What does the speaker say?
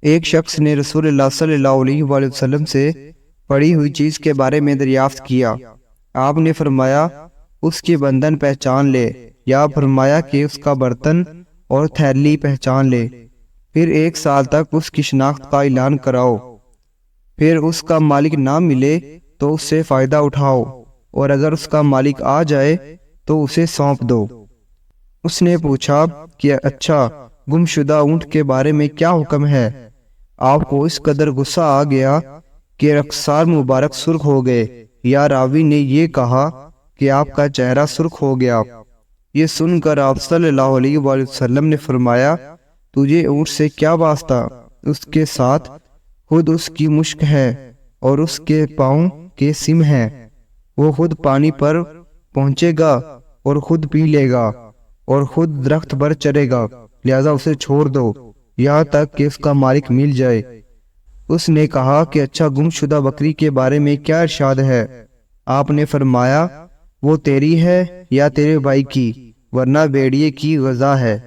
ایک شخص نے رسول اللہ صلی اللہ علیہ وآلہ وسلم سے پڑی ہوئی چیز کے بارے میں دریافت کیا۔ آپ نے فرمایا اس کے بندھن پہچان لے، یا فرمایا کہ اس کا برتن اور تھیلی پہچان لے، پھر 1 سال تک اس کی شناخت کا اعلان کراؤ، پھر اس کا مالک نہ ملے تو اس سے فائدہ اٹھاؤ، اور اگر اس کا مالک آ جائے تو اسے سونپ دو۔ اس نے پوچھا کہ اچھا، گم شدہ اونٹ کے بارے میں کیا حکم ہے؟ آپ کو اس قدر غصہ آ گیا کہ رخسار مبارک سرخ ہو گئے، یا راوی نے یہ کہا کہ آپ کا چہرہ سرخ ہو گیا۔ یہ سن کر آپ صلی اللہ علیہ وآلہ وسلم نے فرمایا تجھے اونٹ سے کیا واسطہ؟ اس کے ساتھ خود اس کی مشک ہے اور اس کے پاؤں کے سم ہیں، وہ خود پانی پر پہنچے گا اور خود پی لے گا اور خود درخت پر چرے گا، لہذا اسے چھوڑ دو یہاں تک کہ اس کا مالک مل جائے۔ اس نے کہا کہ اچھا، گم شدہ بکری کے بارے میں کیا ارشاد ہے؟ آپ نے فرمایا وہ تیری ہے یا تیرے بھائی کی، ورنہ بھیڑیے کی غذا ہے۔